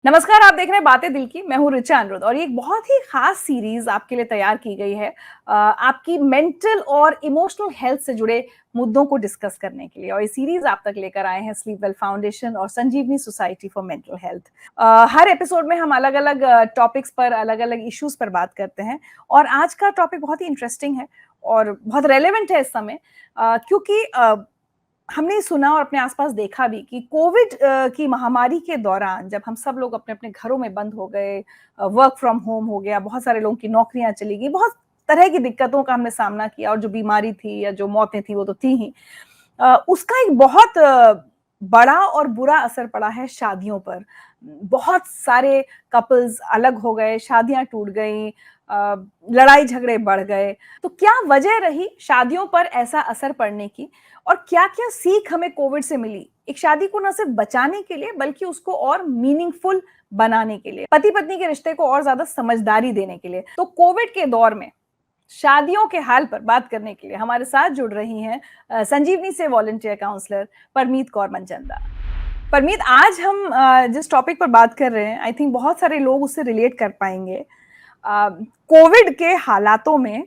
नमस्कार, आप देख रहे हैं बातें दिल की। मैं हूँ ऋचा अनिरुद्ध और ये एक बहुत ही खास सीरीज आपके लिए तैयार की गई है आपकी मेंटल और इमोशनल हेल्थ से जुड़े मुद्दों को डिस्कस करने के लिए। और ये सीरीज आप तक लेकर आए हैं स्लीप वेल फाउंडेशन और Sanjeevani society for mental health. हर एपिसोड में हम अलग अलग टॉपिक्स पर, अलग अलग इश्यूज पर बात करते हैं। और आज का टॉपिक बहुत ही इंटरेस्टिंग है और बहुत रेलेवेंट है इस समय, क्योंकि हमने सुना और अपने आसपास देखा भी कि कोविड की महामारी के दौरान जब हम सब लोग अपने अपने घरों में बंद हो गए, वर्क फ्रॉम होम हो गया, बहुत सारे लोगों की नौकरियां चली गई, बहुत तरह की दिक्कतों का हमने सामना किया। और जो बीमारी थी या जो मौतें थी वो तो थी ही। उसका एक बहुत बड़ा और बुरा असर पड़ा है शादियों पर। बहुत सारे कपल्स अलग हो गए, शादियां टूट गई, लड़ाई झगड़े बढ़ गए। तो क्या वजह रही शादियों पर ऐसा असर पड़ने की, और क्या क्या सीख हमें कोविड से मिली एक शादी को न सिर्फ बचाने के लिए बल्कि उसको और मीनिंगफुल बनाने के लिए, पति पत्नी के रिश्ते को और ज्यादा समझदारी देने के लिए। तो कोविड के दौर में शादियों के हाल पर बात करने के लिए हमारे साथ जुड़ रही हैं संजीवनी से वॉलंटियर काउंसलर परमीत कौर मनचंदा। परमीत, आज हम जिस टॉपिक पर बात कर रहे हैं, आई थिंक बहुत सारे लोग उससे रिलेट कर पाएंगे। कोविड के हालातों में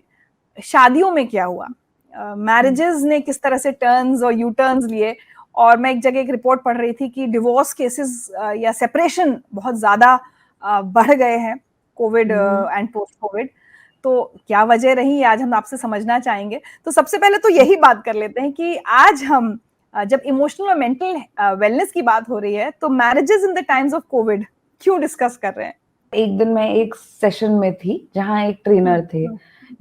शादियों में क्या हुआ, मैरिजेस ने किस तरह से टर्न्स और यू टर्न्स लिए। और मैं एक जगह एक रिपोर्ट पढ़ रही थी कि डिवोर्स केसेस या सेपरेशन बहुत ज्यादा बढ़ गए हैं कोविड एंड पोस्ट कोविड। तो क्या वजह रही, आज हम आपसे समझना चाहेंगे। तो सबसे पहले तो यही बात कर लेते हैं कि आज हम जब इमोशनल और मेंटल वेलनेस की बात हो रही है तो marriages in the times of Covid क्यों डिस्कस कर रहे हैं। एक दिन मैं एक सेशन में थी जहाँ एक ट्रेनर थे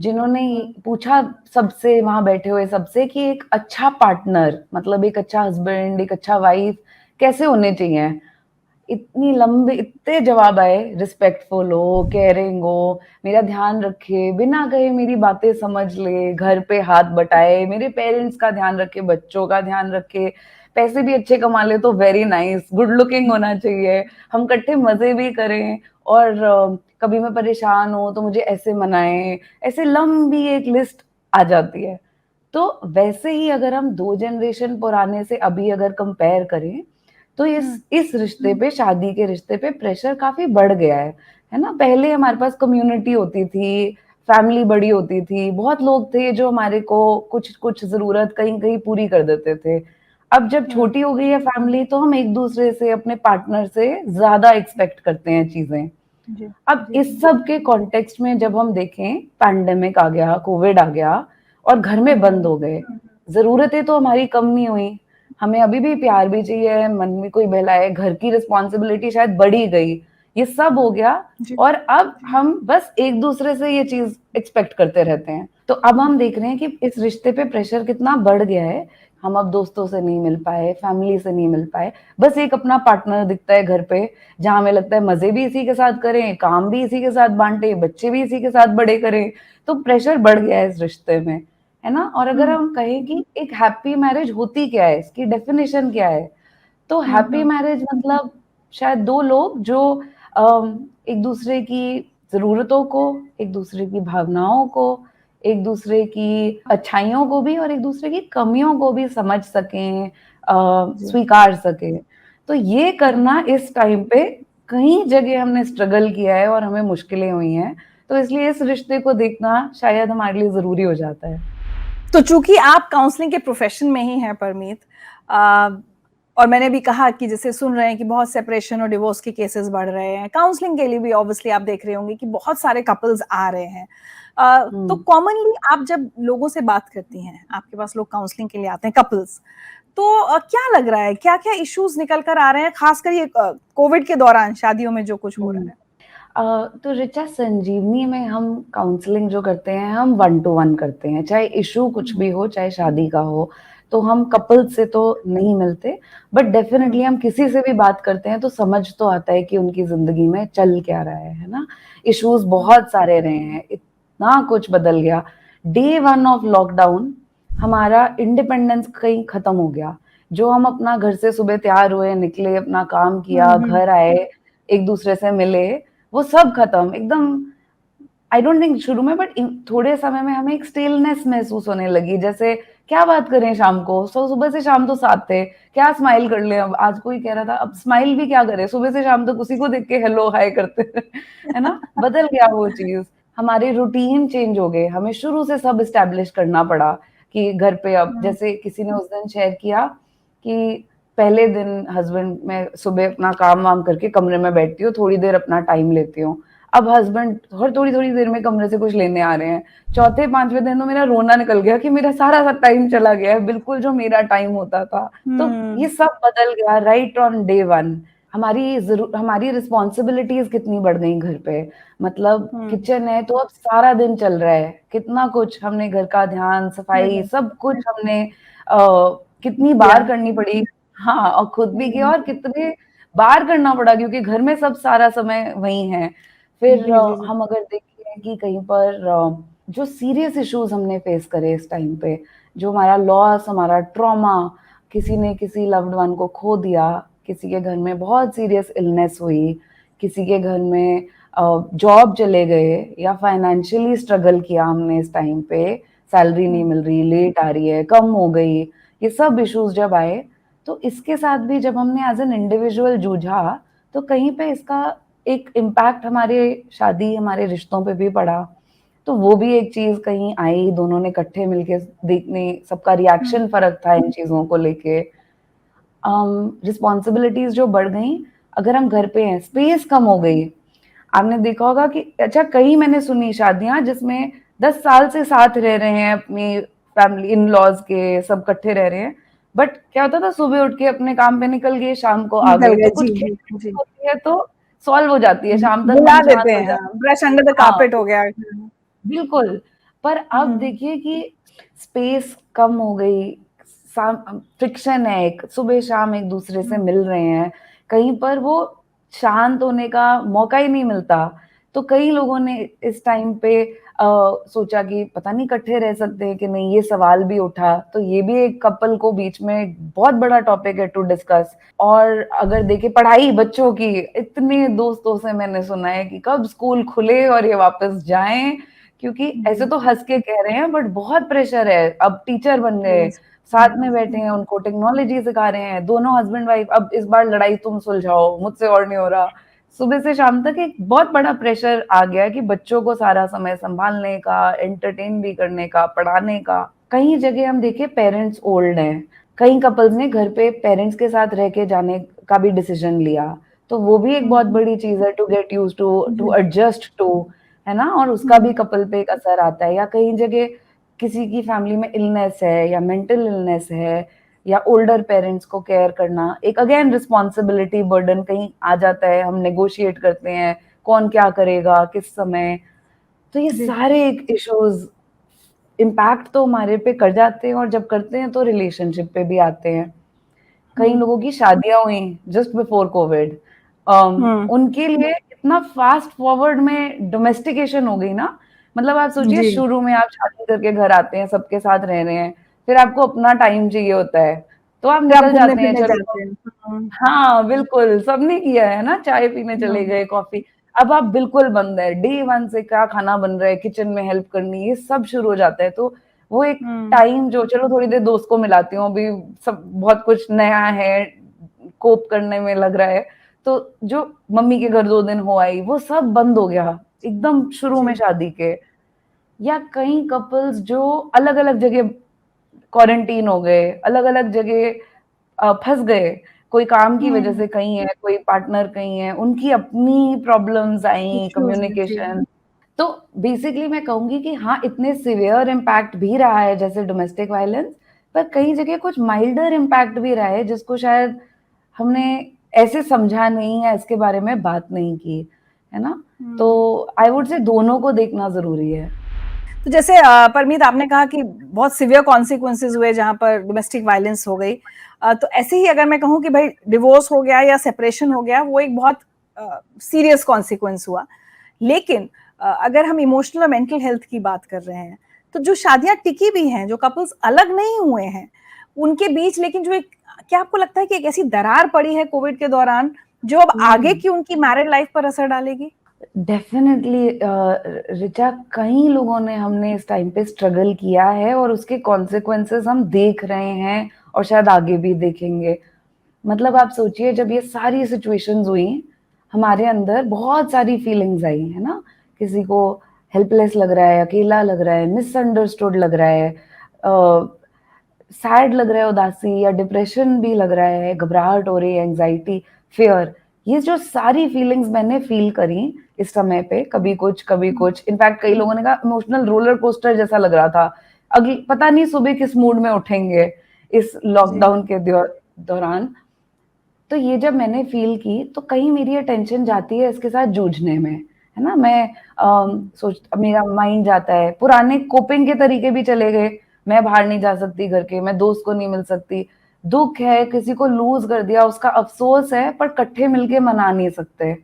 जिन्होंने पूछा सबसे, वहां बैठे हुए सबसे, कि एक अच्छा पार्टनर मतलब एक अच्छा हस्बैंड, एक अच्छा वाइफ कैसे होने चाहिए। इतनी लंबे इतने जवाब आए, रिस्पेक्टफुल हो, केयरिंग हो, मेरा ध्यान रखे, बिना कहे मेरी बातें समझ ले, घर पे हाथ बटाए, मेरे पेरेंट्स का ध्यान रखे, बच्चों का ध्यान रखे, पैसे भी अच्छे कमा ले तो वेरी नाइस, गुड लुकिंग होना चाहिए, हम इकट्ठे मजे भी करें, और कभी मैं परेशान हूँ तो मुझे ऐसे मनाएं। ऐसे लंबी एक लिस्ट आ जाती है। तो वैसे ही अगर हम 2 जनरेशन पुराने से अभी अगर कंपेयर करें तो इस रिश्ते पे, शादी के रिश्ते पे प्रेशर काफी बढ़ गया है ना। पहले हमारे पास कम्युनिटी होती थी, फैमिली बड़ी होती थी, बहुत लोग थे जो हमारे को कुछ कुछ जरूरत कहीं कहीं पूरी कर देते थे। अब जब छोटी हो गई है फैमिली तो हम एक दूसरे से, अपने पार्टनर से ज्यादा एक्सपेक्ट करते हैं चीजें। अब इस सब के कॉन्टेक्स्ट में जब हम देखें, पैंडेमिक आ गया, कोविड आ गया और घर में बंद हो गए, जरूरतें तो हमारी कम नहीं हुई, हमें अभी भी प्यार भी चाहिए, मन में कोई बहलाए, घर की रिस्पॉन्सिबिलिटी शायद बढ़ी गई, ये सब हो गया। और अब हम बस एक दूसरे से ये चीज एक्सपेक्ट करते रहते हैं। तो अब हम देख रहे हैं कि इस रिश्ते पे प्रेशर कितना बढ़ गया है। हम अब दोस्तों से नहीं मिल पाए, फैमिली से नहीं मिल पाए, बस एक अपना पार्टनर दिखता है घर पे, जहां हमें लगता है मजे भी इसी के साथ करें, काम भी इसी के साथ बांटे, बच्चे भी इसी के साथ बड़े करें। तो प्रेशर बढ़ गया है इस रिश्ते में, है ना। और अगर हम कहें कि एक हैप्पी मैरिज होती क्या है, इसकी डेफिनेशन क्या है, तो हैप्पी मैरिज मतलब शायद 2 लोग जो एक दूसरे की जरूरतों को, एक दूसरे की भावनाओं को, एक दूसरे की अच्छाइयों को भी और एक दूसरे की कमियों को भी समझ सकें, स्वीकार सकें। तो ये करना इस टाइम पे कई जगह हमने स्ट्रगल किया है और हमें मुश्किलें हुई हैं। तो इसलिए इस रिश्ते को देखना शायद हमारे लिए जरूरी हो जाता है। तो चूंकि आप काउंसलिंग के प्रोफेशन में ही हैं परमीत, और मैंने भी कहा कि जैसे सुन रहे हैं कि बहुत सेपरेशन और डिवोर्स के केसेस बढ़ रहे हैं, काउंसलिंग के लिए भी ऑब्वियसली आप देख रहे होंगे कि बहुत सारे कपल्स आ रहे हैं। तो कॉमनली आप जब लोगों से बात करती हैं, आपके पास लोग काउंसलिंग के लिए आते हैं कपल्स, तो क्या लग रहा है, क्या क्या इश्यूज निकल कर आ रहे हैं, खासकर ये कोविड के दौरान शादियों में जो कुछ हो रहा है। तो ऋचा, संजीवनी में हम काउंसलिंग जो करते हैं, हम 1 to 1 करते हैं, चाहे इशू कुछ भी हो, चाहे शादी का हो। तो हम कपल से तो नहीं मिलते, बट डेफिनेटली हम किसी से भी बात करते हैं तो समझ तो आता है कि उनकी जिंदगी में चल क्या रहा है ना। इश्यूज बहुत सारे रहे हैं, इतना कुछ बदल गया। Day 1 ऑफ लॉकडाउन हमारा इंडिपेंडेंस कहीं खत्म हो गया। जो हम अपना घर से सुबह तैयार हुए, निकले, अपना काम किया, घर आए, एक दूसरे से मिले, वो सब खत्म एकदम। आई डोंट थिंक शुरू में, बट थोड़े समय में हमें एक स्टिलनेस महसूस होने लगी, जैसे क्या बात करें शाम को, सुबह से शाम तो साथ थे, क्या स्माइल कर ले। अब आज कोई कह रहा था अब स्माइल भी क्या करें, सुबह से शाम तक उसी को देख के हेलो हाय करते है ना, बदल गया वो चीज। हमारे रूटीन चेंज हो गए, हमें शुरू से सब इस्टेब्लिश करना पड़ा कि घर पे अब जैसे किसी ने उस दिन शेयर किया कि पहले दिन हस्बैंड, मैं सुबह अपना काम वाम करके कमरे में बैठती हूँ, थोड़ी देर अपना टाइम लेती हूँ, अब हस्बैंड हर थोड़ी थोड़ी देर में कमरे से कुछ लेने आ रहे हैं। चौथे पांचवें दिन तो मेरा रोना निकल गया कि मेरा सारा सा टाइम चला गया है, बिल्कुल जो मेरा टाइम होता था। तो ये सब बदल गया राइट ऑन डे वन। हमारी रिस्पॉन्सिबिलिटीज कितनी बढ़ गई घर पे, मतलब किचन है तो अब सारा दिन चल रहा है, कितना कुछ हमने घर का ध्यान सफाई सब कुछ हमने कितनी बार करनी पड़ी। हाँ, और खुद भी किया और कितने बार करना पड़ा, क्योंकि घर में सब सारा समय वही है। फिर हम अगर देखें कि कहीं पर जो सीरियस इश्यूज हमने फेस करे इस टाइम पे, जो हमारा लॉस, हमारा ट्रॉमा, किसी ने किसी लव्ड वन को खो दिया, किसी के घर में बहुत सीरियस इलनेस हुई, किसी के घर में जॉब चले गए, या फाइनेंशियली स्ट्रगल किया हमने इस टाइम पे, सैलरी नहीं मिल रही, लेट आ रही है, कम हो गई, ये सब इश्यूज जब आए, तो इसके साथ भी जब हमने एज एन इंडिविजुअल जूझा, तो कहीं पे इसका एक इम्पैक्ट हमारे शादी, हमारे रिश्तों पे भी पड़ा। तो वो भी एक चीज कहीं आई, दोनों ने इकट्ठे मिलके देखने, सबका रिएक्शन फर्क था इन चीजों को लेके। रिस्पॉन्सिबिलिटीज जो बढ़ गई, अगर हम घर पे हैं, स्पेस कम हो गई। आपने देखा होगा कि अच्छा, कई मैंने सुनी शादियां जिसमें 10 साल से साथ रह रहे हैं, अपनी फैमिली इन लॉज के सब इकट्ठे रह रहे हैं, बट क्या होता था, सुबह उठ के अपने काम पे निकल गए, शाम को आ गए, तो कुछ खिटपिट होती है तो सॉल्व हो जाती है, शाम तक बुला मन देते शांत हो हैं, जाता ब्रश अंडर द है। हाँ, कारपेट हो गया। बिल्कुल। पर अब देखिए कि स्पेस कम हो गई, फ्रिक्शन है, एक सुबह शाम एक दूसरे से मिल रहे हैं, कहीं पर वो शांत होने का मौका ही नहीं मिलता। तो कई लोगों ने इस टाइम पे सोचा कि पता नहीं इकट्ठे रह सकते हैं कि नहीं, ये सवाल भी उठा। तो ये भी एक कपल को बीच में बहुत बड़ा टॉपिक है टू डिस्कस। और अगर देखे पढ़ाई बच्चों की, इतने दोस्तों से मैंने सुना है कि कब स्कूल खुले और ये वापस जाएं, क्योंकि ऐसे तो हंस के कह रहे हैं बट बहुत प्रेशर है। अब टीचर बन गए, साथ में बैठे हैं, उनको टेक्नोलॉजी सिखा रहे हैं, दोनों हस्बैंड वाइफ, अब इस बार लड़ाई तुम सुलझाओ, मुझसे और नहीं हो रहा। सुबह से शाम तक एक बहुत बड़ा प्रेशर आ गया कि बच्चों को सारा समय संभालने का, एंटरटेन भी करने का, पढ़ाने का। कई जगह हम देखे पेरेंट्स ओल्ड हैं, कई कपल्स ने घर पे पेरेंट्स के साथ रह के जाने का भी डिसीजन लिया, तो वो भी एक बहुत बड़ी चीज है, to get use to adjust to, है ना, और उसका भी कपल पे एक असर आता है। या कई जगह किसी की फैमिली में इलनेस है या मेंटल इलनेस है, या ओल्डर पेरेंट्स को केयर करना, एक अगेन रिस्पॉन्सिबिलिटी बर्डन कहीं आ जाता है, हम नेगोशिएट करते हैं कौन क्या करेगा किस समय। तो ये सारे एक इश्यूज इम्पैक्ट तो हमारे पे कर जाते हैं, और जब करते हैं तो रिलेशनशिप पे भी आते हैं। कई लोगों की शादियां हुई जस्ट बिफोर कोविड, उनके लिए इतना फास्ट फॉरवर्ड में डोमेस्टिकेशन हो गई ना। मतलब आप सोचिए, शुरू में आप शादी करके घर आते हैं, सबके साथ रह रहे हैं, फिर आपको अपना टाइम चाहिए होता है, तो आप निकल जाते हैं, चलो। हाँ बिल्कुल, सबने किया है ना, चाय पीने चले गए, कॉफी। अब आप बिल्कुल बंद है, डे वन से क्या खाना बन रहा है, किचन में हेल्प करनी, ये सब शुरू हो जाता है। तो वो एक टाइम जो, चलो थोड़ी देर दोस्त को मिलाती हूँ, अभी सब बहुत कुछ नया है, कोप करने में लग रहा है, तो जो मम्मी के घर 2 दिन हो आई, वो सब बंद हो गया एकदम शुरू में शादी के। या कई कपल्स जो अलग अलग जगह क्वारंटीन हो गए, अलग अलग जगह फंस गए, कोई काम की वजह से कहीं है, कोई पार्टनर कहीं है, उनकी अपनी प्रॉब्लम्स आई, कम्युनिकेशन। तो बेसिकली मैं कहूंगी कि हाँ, इतने सिवियर इम्पैक्ट भी रहा है जैसे डोमेस्टिक वायलेंस, पर कई जगह कुछ माइल्डर इम्पैक्ट भी रहा है, जिसको शायद हमने ऐसे समझा नहीं है, इसके बारे में बात नहीं की, है ना। तो आई वुड से दोनों को देखना जरूरी है। तो जैसे परमीत, आपने कहा कि बहुत सिवियर कॉन्सिक्वेंसेस हुए जहां पर डोमेस्टिक वायलेंस हो गई, तो ऐसे ही अगर मैं कहूँ कि भाई डिवोर्स हो गया या सेपरेशन हो गया, वो एक बहुत सीरियस कॉन्सिक्वेंस हुआ। लेकिन अगर हम इमोशनल और मेंटल हेल्थ की बात कर रहे हैं, तो जो शादियां टिकी भी हैं, जो कपल्स अलग नहीं हुए हैं, उनके बीच लेकिन जो एक, क्या आपको लगता है कि एक ऐसी दरार पड़ी है कोविड के दौरान जो अब आगे की उनकी मैरिड लाइफ पर असर डालेगी? डेफिनेटली ऋचा, कई लोगों ने हमने इस टाइम पे स्ट्रगल किया है और उसके कॉन्सिक्वेंसेस हम देख रहे हैं और शायद आगे भी देखेंगे। मतलब आप सोचिए, जब ये सारी सिचुएशंस हुई, हमारे अंदर बहुत सारी फीलिंग्स आई, है ना? किसी को हेल्पलेस लग रहा है, अकेला लग रहा है, मिसअंडरस्टूड लग रहा है, सैड लग रहा है, उदासी या डिप्रेशन भी लग रहा है, घबराहट हो रही है, एंजाइटी, फियर। ये जो सारी फीलिंग्स मैंने फील करी इस समय पे, कभी कुछ, इनफैक्ट कई लोगों ने कहा इमोशनल रोलर कोस्टर जैसा लग रहा था। अगली पता नहीं सुबह किस मूड में उठेंगे इस जी। लॉकडाउन के दौरान। तो ये जब मैंने फील की, तो कहीं मेरी अटेंशन जाती है इसके साथ जूझने में, है ना? मैं मेरा माइंड जाता है, पुराने कोपिंग के तरीके भी चले गए। मैं बाहर नहीं जा सकती घर के, मैं दोस्त को नहीं मिल सकती, दुख है, किसी को लूज कर दिया उसका अफसोस है, पर इकट्ठे मिलके मना नहीं सकते।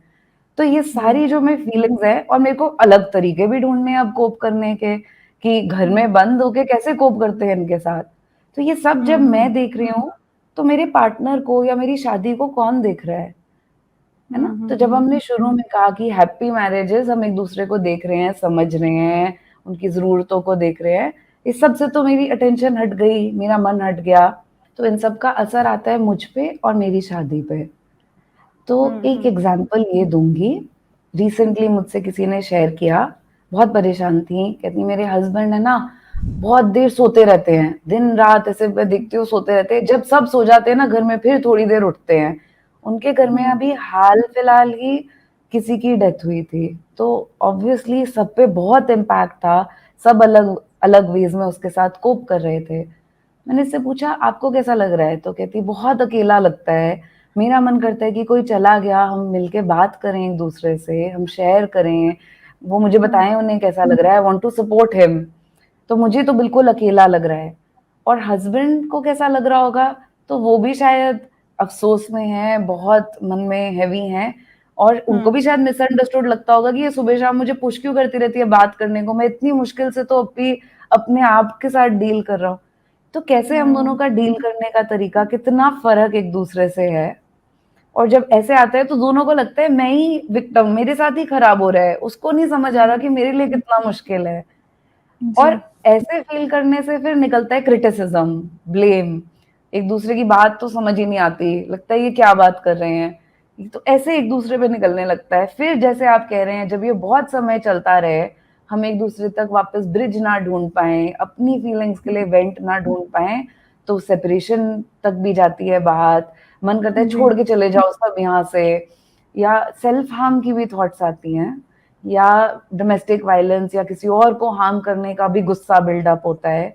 तो ये जी। सारी जो मैं फीलिंग्स है, और मेरे को अलग तरीके भी ढूंढने हैं अब कोप करने के, कि घर में हम्म। बंद होके कैसे कोप करते हैं इनके साथ। तो ये सब जब हम्म। मैं देख रही हूँ, तो मेरे पार्टनर को या मेरी शादी को कौन देख रहा है ना? तो जब हमने शुरू में कहा कि हैप्पी मैरिजेस, हम एक दूसरे को देख रहे हैं, समझ रहे हैं, उनकी ज़रूरतों को देख रहे हैं, इस सब से तो मेरी अटेंशन हट गई, मेरा मन हट गया। तो इन सब का असर आता है मुझ पे और मेरी शादी पे। तो एक एग्ज़ाम्पल ये दूँगी, रिसेंटली मुझसे किसी ने शेयर किया, बहुत परेशान थी, कहती मेरे हस्बैंड है ना, बहुत देर सोते रहते हैं, दिन-रात ऐसे मैं देखती हूँ सोते रहते हैं, जब सब सो जाते हैं ना घर में, फिर थोड़ी देर उठते हैं। उनके घर में अभी हाल-फिलहाल ही किसी की डेथ हुई थी, तो ऑब्वियसली सब पे बहुत इम्पैक्ट था, सब अलग-अलग वेज़ में उसके साथ कोप कर रहे थे। मैंने इससे पूछा आपको कैसा लग रहा है? तो कहती बहुत अकेला लगता है, मेरा मन करता है कि कोई चला गया, हम मिलके बात करें एक-दूसरे से, हम शेयर करें, वो मुझे बताएँ उन्हें कैसा लग रहा है, I want to support him. तो मुझे तो बिल्कुल अकेला लग रहा है। और हस्बैंड को कैसा लग रहा होगा, तो वो भी शायद अफ़सोस में हैं, बहुत मन में हेवी हैं, और उनको भी शायद मिसअंडरस्टूड लगता होगा कि ये सुबह-शाम मुझे पुश क्यों करती रहती है बात करने को, मैं इतनी मुश्किल से तो अभी अपने आप के साथ डील कर रहा हूँ। तो कैसे हम दोनों का डील करने का तरीका, कितना फ़र्क एक-दूसरे से है। और जब ऐसे आता है तो दोनों को लगता है मैं ही विक्टिम, मेरे साथ ही खराब हो रहा है, उसको नहीं समझ आ रहा कि मेरे लिए कितना मुश्किल है। जी। और ऐसे फ़ील करने से फिर निकलता है क्रिटिसिज़्म, ब्लेम, एक-दूसरे की बात तो समझ ही नहीं आती, लगता है ये क्या बात कर रहे हैं। तो ऐसे एक-दूसरे पे निकलने लगता है। फिर जैसे आप कह रहे हैं, जब ये बहुत समय चलता रहे, हम एक-दूसरे तक वापस ब्रिज ना ढूँढ पाएँ, अपनी फीलिंग्स के लिए वेंट ना ढूँढ पाएँ, तो सेपरेशन तक भी जाती है बात। मन करता है जी। छोड़ के चले जाओ सब यहाँ से, या सेल्फ हार्म की भी थॉट्स आती हैं, या डोमेस्टिक वायलेंस या किसी और को हार्म करने का भी गुस्सा बिल्डअप होता है।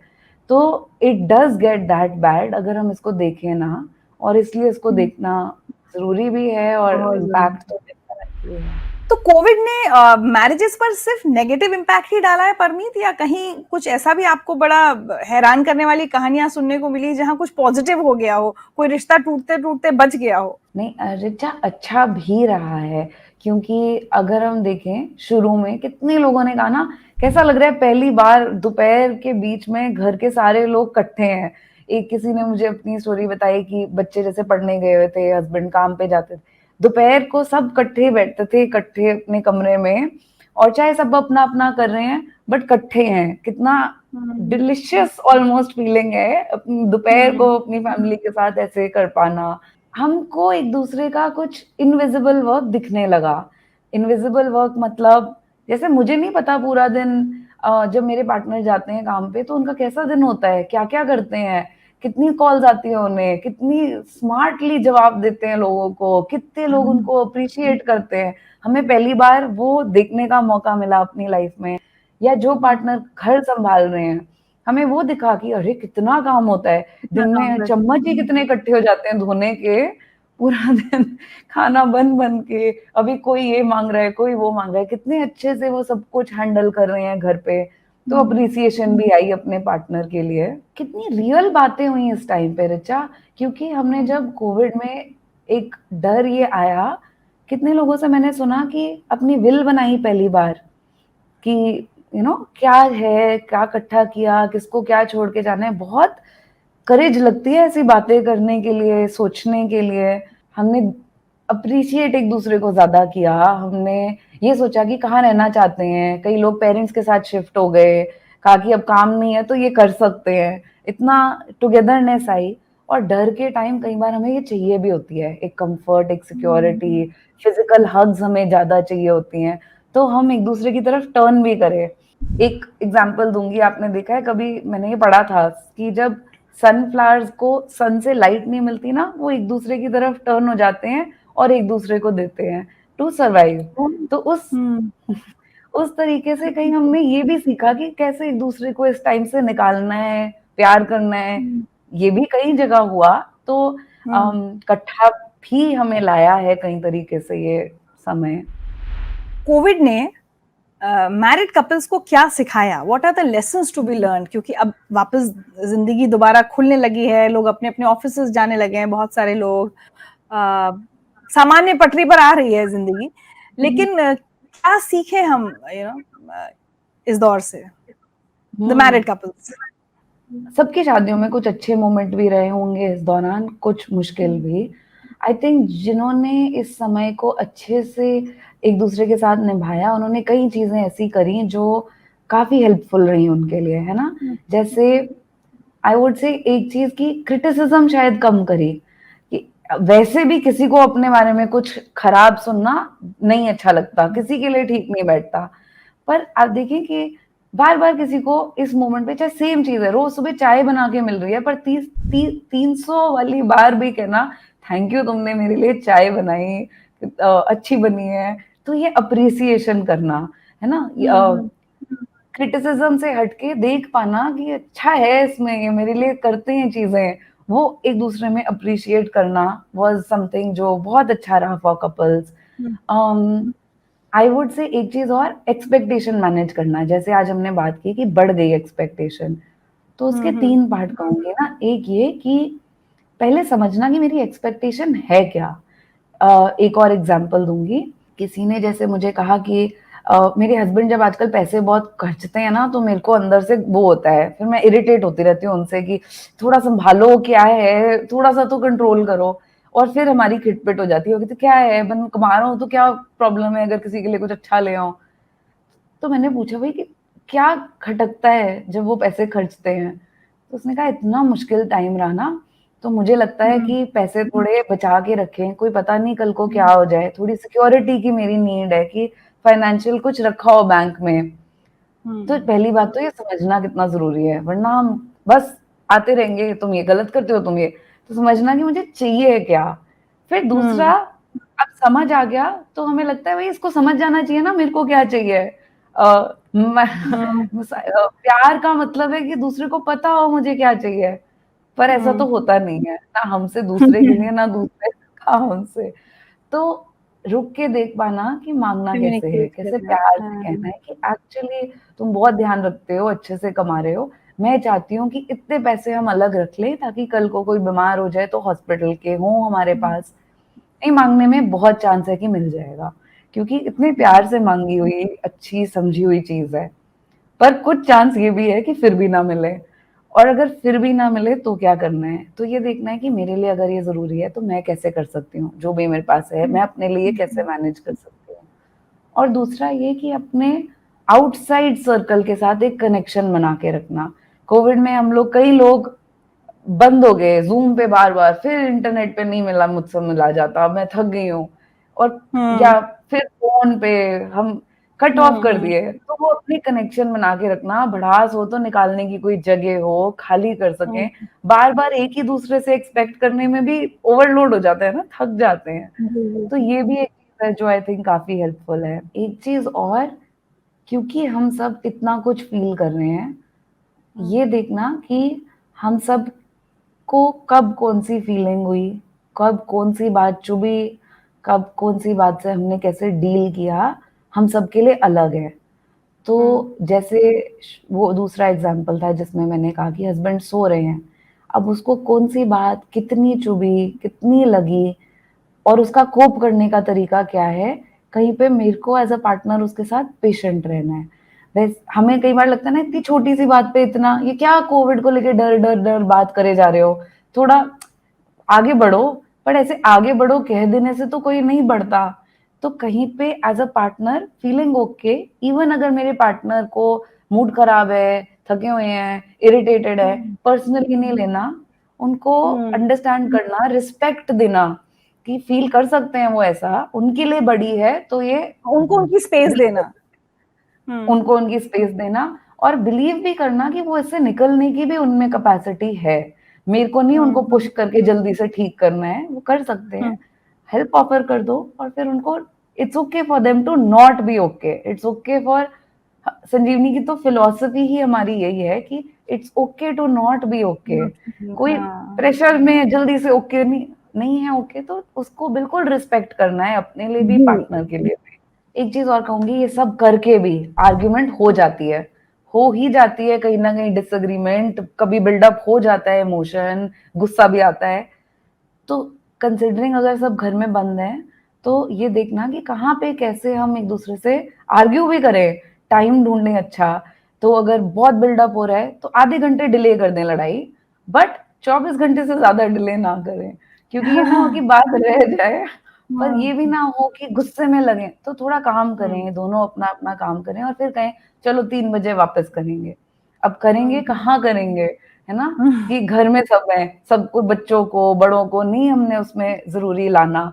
तो it does get that bad अगर हम इसको देखें ना, और इसलिए इसको देखना ज़रूरी भी है और बहुत इम्पैक्ट ज़रूरी। तो डेफ़िनेटली है। तो कोविड ने मैरिजेस पर सिर्फ नेगेटिव इम्पैक्ट ही डाला है परमीत, या कहीं कुछ ऐसा भी आपको बड़ा हैरान करने वाली कहानियां सुनने को मिली जहां कुछ पॉजिटिव हो गया हो, कोई रिश्ता टूटते टूटते बच गया हो? नहीं, रिचा अच्छा भी रहा है, क्योंकि अगर हम देखें शुरू में कितने लोगों ने कहा ना, कैसा लग रहा है पहली बार दोपहर के बीच में घर के सारे लोग इकट्ठे हैं। एक किसी ने मुझे अपनी स्टोरी बताई कि बच्चे जैसे पढ़ने गए हुए थे, हस्बैंड काम पे जाते थे, दोपहर को सब इकट्ठे बैठते थे, इकट्ठे अपने कमरे में, और चाहे सब अपना-अपना कर रहे हैं, बट इकट्ठे हैं। कितना हम्म। डिलिशियस ऑलमोस्ट फीलिंग है, अपनी दोपहर को अपनी फैमिली के साथ ऐसे कर पाना। हमको एक-दूसरे का कुछ इनविजिबल वर्क दिखने लगा। इनविजिबल वर्क मतलब, जैसे मुझे नहीं पता पूरा दिन जब मेरे पार्टनर जाते हैं काम पे तो उनका कैसा दिन होता है, क्या-क्या करते हैं, कितनी कॉल्स आती हैं उन्हें, कितनी स्मार्टली जवाब देते हैं लोगों को, कितने लोग उनको अप्रिशिएट करते हैं। हमें पहली बार वो देखने का मौका मिला अपनी लाइफ में। या जो पार्टनर घर सँभाल रहे हैं, हमें वो दिखा कि अरे! कितना काम होता है। कितना दिन काम में रहता चम्मच ही कितने इकट्ठे हो जाते हैं धोने के, पूरा दिन खाना बन-बन के, अभी कोई ये माँग रहा है, कोई वो माँग रहा है, कितने अच्छे से वो सब कुछ हैंडल कर रहे हैं घर पे। तो एप्रिसिएशन भी आई अपने पार्टनर के लिए। कितनी रियल बातें हुई इस टाइम पे ऋचा, क्योंकि हमने जब कोविड में एक डर ये आया, कितने लोगों से मैंने सुना कि अपनी विल बनाई पहली बार, कि क्या है, क्या इकट्ठा किया, किसको क्या छोड़ के जाना है। बहुत करेज लगती है ऐसी बातें करने के लिए, सोचने के लिए। हमने अप्रिशिएट एक दूसरे को ज़्यादा किया, हमने ये सोचा कि कहाँ रहना चाहते हैं, कई लोग पेरेंट्स के साथ शिफ्ट हो गए, कहा कि अब काम नहीं है तो ये कर सकते हैं, इतना टुगेदरनेस आई। और डर के टाइम कई बार हमें ये चाहिए भी होती है, एक कंफर्ट, एक सिक्योरिटी, फिजिकल हग्स हमें ज्यादा चाहिए होती हैं, तो हम एक दूसरे की तरफ टर्न भी करें। एक एग्जांपल दूंगी, आपने देखा है कभी, मैंने ये पढ़ा था कि जब सनफ्लावर्स को सन से लाइट नहीं मिलती ना, वो एक दूसरे की तरफ टर्न हो जाते हैं और एक दूसरे को देते हैं टू सर्वाइव। तो उस तरीके से कहीं हमने ये भी सीखा कि कैसे एक दूसरे को इस टाइम से निकालना है, प्यार करना है। ये भी कई जगह हुआ, तो इकट्ठा भी हमें लाया है कई तरीके से ये समय। कोविड ने मैरिड कपल्स को क्या सिखाया? What are the lessons to be learn? क्योंकि अब वापस जिंदगी दोबारा खुलने लगी है, लोग अपने अपने ऑफिसेज जाने लगे हैं, बहुत सारे लोग, सामान्य पटरी पर आ रही है जिंदगी, लेकिन क्या सीखे हम इस दौर से, द मैरिड कपल्स? सबकी शादियों में कुछ अच्छे मोमेंट भी रहे होंगे इस दौरान, कुछ मुश्किल भी। आई थिंक जिन्होंने इस समय को अच्छे से एक दूसरे के साथ निभाया, उन्होंने कई चीजें ऐसी करी जो काफी हेल्पफुल रही उनके लिए, है ना। जैसे आई वुड से एक चीज की क्रिटिसिज्म शायद कम करी, कि वैसे भी किसी को अपने बारे में कुछ खराब सुनना नहीं अच्छा लगता, किसी के लिए ठीक नहीं बैठता। पर आप देखें कि बार बार किसी को इस मोमेंट पे, चाहे सेम चीज है, रोज सुबह चाय बना के मिल रही है, पर 300 वाली बार भी कहना थैंक यू तुमने मेरे लिए चाय बनाई, अच्छी बनी है, तो ये अप्रिसिएशन करना, है ना। क्रिटिसिज्म से हटके देख पाना कि अच्छा है इसमें, ये मेरे लिए करते हैं चीजें, वो एक दूसरे में अप्रिशिएट करना वाज समथिंग जो बहुत अच्छा रहा for couples. I would say एक चीज और, एक्सपेक्टेशन मैनेज करना। जैसे आज हमने बात की कि बढ़ गई एक्सपेक्टेशन, तो उसके 3 पार्ट कहूंगी ना। एक ये कि पहले समझना कि मेरी एक्सपेक्टेशन है क्या। एक और एग्जांपल दूंगी, किसी ने जैसे मुझे कहा कि मेरे हस्बैंड जब आजकल पैसे बहुत खर्चते हैं ना, तो मेरे को अंदर से वो होता है, फिर मैं इरिटेट होती रहती हूँ उनसे कि थोड़ा संभालो, क्या है, थोड़ा सा तो कंट्रोल करो। और फिर हमारी खिटपिट हो जाती है कि तो क्या है, मैं कमा रहा हूँ तो क्या प्रॉब्लम है अगर किसी के लिए कुछ अच्छा ले आऊं। तो मैंने पूछा भाई कि क्या खटकता है जब वो पैसे खर्चते हैं, तो उसने कहा इतना मुश्किल टाइम रहा ना, तो मुझे लगता है कि पैसे थोड़े बचा के रखें, कोई पता नहीं कल को क्या हो जाए, थोड़ी सिक्योरिटी की मेरी नीड है कि फाइनेंशियल कुछ रखा हो बैंक में। तो पहली बात तो ये समझना कितना जरूरी है, वरना हम बस आते रहेंगे, तुम ये गलत करते हो, तुम ये, तो समझना कि मुझे चाहिए क्या। फिर दूसरा, अब समझ आ गया तो हमें लगता है भाई इसको समझ जाना चाहिए ना मेरे को क्या चाहिए। प्यार का मतलब है कि दूसरे को पता हो मुझे क्या चाहिए, पर ऐसा तो होता नहीं है ना हमसे दूसरे के लिए, ना दूसरे का हमसे। तो रुक के देख पाना कि मांगना कैसे है, कम्युनिकेट कैसे करना। प्यार से कहना है कि एक्चुअली तुम बहुत ध्यान रखते हो, अच्छे से कमा रहे हो, मैं चाहती हूँ कि इतने पैसे हम अलग रख लें ताकि कल को कोई बीमार हो जाए तो हॉस्पिटल के हों हमारे पास। नहीं मांगने में बहुत चांस है कि मिल जाएगा, क्योंकि इतने प्यार से मांगी हुई अच्छी समझी हुई चीज है। पर कुछ चांस ये भी है कि फिर भी ना मिले, और अगर फिर भी ना मिले तो क्या करना है, तो ये देखना है कि मेरे लिए अगर ये जरूरी है तो मैं कैसे कर सकती हूँ, जो भी मेरे पास है मैं अपने लिए कैसे मैनेज कर सकती हूँ। और दूसरा ये कि अपने आउटसाइड सर्कल के साथ एक कनेक्शन बना के रखना। कोविड में हम लोग, कई लोग बंद हो गए जूम पे, बार बार फिर इंटरनेट पे नहीं मिला, मुझसे मिला जाता, मैं थक गई हूँ, और या फिर फोन पे हम कट ऑफ कर दिए। तो वो अपनी कनेक्शन बना के रखना, भड़ास हो तो निकालने की कोई जगह हो, खाली कर सकें। बार बार एक ही दूसरे से एक्सपेक्ट करने में भी ओवरलोड हो जाता है ना, थक जाते हैं। तो ये भी एक चीज है जो आई थिंक काफी हेल्पफुल है। एक चीज और, क्योंकि हम सब इतना कुछ फील कर रहे हैं, ये देखना कि हम सब को कब कौन सी फीलिंग हुई, कब कौन सी बात चुभी, कब कौन सी बात से हमने कैसे डील किया, हम सबके लिए अलग है। तो जैसे वो दूसरा एग्जाम्पल था जिसमें मैंने कहा कि हस्बैंड सो रहे हैं, अब उसको कौन सी बात कितनी चुभी, कितनी लगी, और उसका कोप करने का तरीका क्या है, कहीं पे मेरे को एज अ पार्टनर उसके साथ पेशेंट रहना है। वैसे हमें कई बार लगता है ना, इतनी छोटी सी बात पे इतना, ये क्या कोविड को लेके डर डर डर बात करे जा रहे हो, थोड़ा आगे बढ़ो। पर ऐसे आगे बढ़ो कह देने से तो कोई नहीं बढ़ता। तो कहीं पे as a partner feeling okay, even अगर मेरे पार्टनर को मूड खराब है, थके हुए हैं, इरिटेटेड है, पर्सनली नहीं लेना, उनको अंडरस्टैंड करना, रिस्पेक्ट देना कि फील कर सकते हैं वो ऐसा, उनके लिए बड़ी है तो ये उनको उनकी स्पेस देना, उनको उनकी स्पेस देना, और बिलीव भी करना कि वो इससे निकलने की भी उनमें कैपेसिटी है। मेरे को नहीं उनको पुश करके जल्दी से ठीक करना है, वो कर सकते हैं, हेल्प ऑफर कर दो, और फिर उनको it's okay for them to not be okay, it's okay for, Sanjeevani की तो फिलॉसफी ही हमारी यही है कि it's okay to not be okay. कोई प्रेशर में जल्दी से ओके नहीं है ओके, तो उसको बिल्कुल रिस्पेक्ट करना है, अपने लिए भी पार्टनर के लिए भी। एक चीज और कहूंगी, ये सब करके भी आर्ग्यूमेंट हो जाती है, हो ही जाती है, कहीं ना कहीं डिसएग्रीमेंट कभी बिल्डअप हो जाता है, इमोशन, गुस्सा भी आता है। तो कंसिडरिंग अगर सब घर में बंद है, तो ये देखना कि कहाँ पे कैसे हम एक दूसरे से आर्ग्यू भी करें, टाइम ढूंढें अच्छा। तो अगर बहुत बिल्डअप हो रहा है तो आधे घंटे डिले कर दें लड़ाई, बट 24 घंटे से ज्यादा डिले ना करें, क्योंकि ये ना हो कि बात रह जाए, पर ये भी ना हो कि गुस्से में लगे। तो थोड़ा काम करें, दोनों अपना अपना काम करें, और फिर कहें चलो 3 बजे वापस करेंगे। अब करेंगे कहाँ करेंगे, है ना, कि घर में सब है, सबको, बच्चों को, बड़ों को नहीं हमने उसमें जरूरी लाना,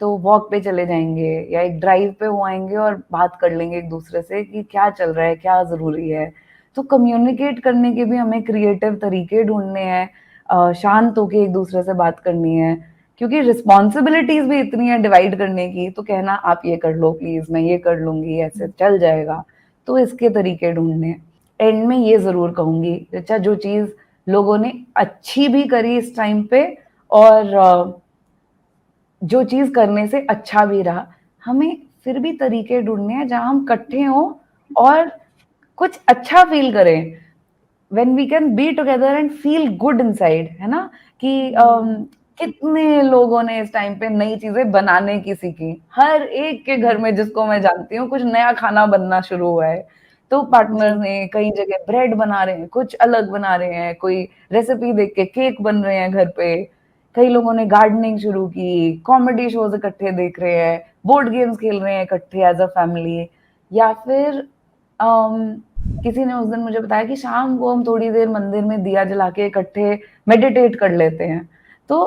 तो वॉक पे चले जाएंगे या एक ड्राइव पे हो आएंगे और बात कर लेंगे एक दूसरे से कि क्या चल रहा है, क्या जरूरी है। तो कम्युनिकेट करने के भी हमें क्रिएटिव तरीके ढूंढने हैं, शांत होके एक दूसरे से बात करनी है, क्योंकि रिस्पॉन्सिबिलिटीज भी इतनी है डिवाइड करने की, तो कहना आप ये कर लो प्लीज, मैं ये कर लूंगी, ऐसे चल जाएगा। तो इसके तरीके ढूंढने। एंड में ये जरूर कहूंगी, अच्छा, जो चीज लोगों ने अच्छी भी करी इस टाइम पे, और जो चीज करने से अच्छा भी रहा, हमें फिर भी तरीके ढूंढने हैं जहां हम इकट्ठे हों और कुछ अच्छा फील करें, when we can be together and feel good inside, है ना, कि कितने लोगों ने इस टाइम पे नई चीजें बनाने की सीखी, हर एक के घर में जिसको मैं जानती हूँ कुछ नया खाना बनना शुरू हुआ है। तो पार्टनर ने कई जगह ब्रेड बना रहे हैं, कुछ अलग बना रहे हैं, कोई रेसिपी देख के केक बन रहे हैं घर पे, कई लोगों ने गार्डनिंग शुरू की, कॉमेडी शोज इकट्ठे देख रहे हैं, बोर्ड गेम्स खेल रहे हैं इकट्ठे एज अ फैमिली, या फिर किसी ने उस दिन मुझे बताया कि शाम को हम थोड़ी देर मंदिर में दिया जला के इकट्ठे मेडिटेट कर लेते हैं। तो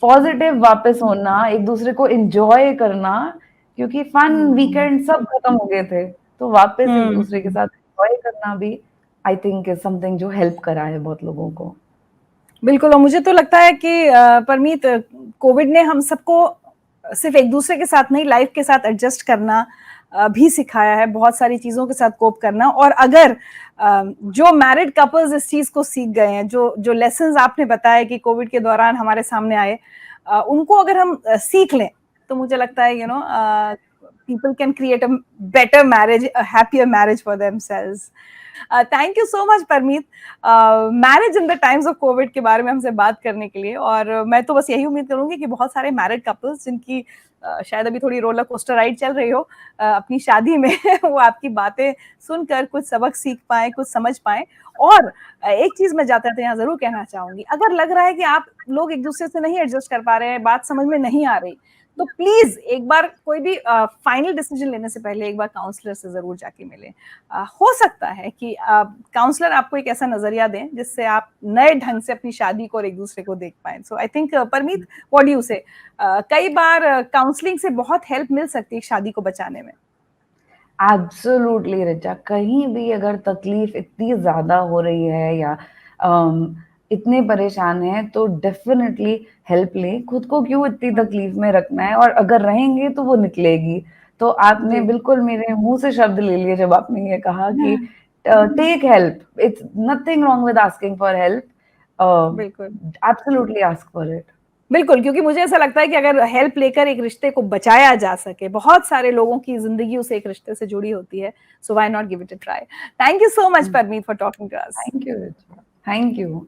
पॉजिटिव वापस होना, एक दूसरे को एंजॉय करना, क्योंकि फन वीकेंड सब खत्म हो गए थे, तो वापस एक दूसरे के साथ एंजॉय करना भी आई थिंक इज समथिंग जो हेल्प करा है बहुत लोगों को। बिल्कुल, और मुझे तो लगता है कि परमीत, कोविड ने हम सबको सिर्फ एक दूसरे के साथ नहीं, लाइफ के साथ एडजस्ट करना भी सिखाया है, बहुत सारी चीजों के साथ कोप करना। और अगर जो मैरिड कपल्स इस चीज को सीख गए हैं, जो जो लेसन्स आपने बताया कि कोविड के दौरान हमारे सामने आए, उनको अगर हम सीख लें, तो मुझे लगता है people can create a better marriage, a happier marriage for themselves. Thank you so much Parmeet, marriage in the times of Covid के बारे में हमसे बात करने के लिए। और मैं तो बस यही उम्मीद करूंगी कि बहुत सारे मैरिड कपल्स जिनकी शायद अभी थोड़ी रोलर कोस्टर राइड चल रही हो अपनी शादी में वो आपकी बातें सुनकर कुछ सबक सीख पाए, कुछ समझ पाए। और एक चीज मैं जाते जाते यहाँ जरूर कहना चाहूंगी, अगर लग रहा है कि आप लोग एक दूसरे से नहीं एडजस्ट कर पा रहे हैं, बात समझ में नहीं आ रही, तो प्लीज एक बार कोई भी फाइनल डिसीजन लेने से पहले एक बार काउंसलर से जरूर जाके मिले। हो सकता है कि काउंसलर आपको एक ऐसा नजरिया दें जिससे आप नए ढंग से अपनी शादी को और एक दूसरे को देख पाए। So I think Parmeet, what do you say, कई बार काउंसलिंग से बहुत हेल्प मिल सकती है शादी को बचाने में। एब्सोल्युटली रिचा, कहीं भी अगर तकलीफ इतनी ज्यादा हो रही है या इतने परेशान हैं, तो डेफिनेटली हेल्प लें, खुद को क्यों इतनी तकलीफ में रखना है, और अगर रहेंगे तो वो निकलेगी। तो आपने बिल्कुल मेरे मुंह से शब्द ले लिए जब आपने ये कहा कि take help, it's nothing wrong with asking for help, बिल्कुल एब्सोल्युटली आस्क फॉर इट। बिल्कुल, क्योंकि मुझे ऐसा लगता है कि अगर हेल्प लेकर एक रिश्ते को बचाया जा सके, बहुत सारे लोगों की जिंदगी उस एक रिश्ते से जुड़ी होती है, so why not give it a try. Thank you so much Parmeet for talking to us. Thank you Richa, thank you.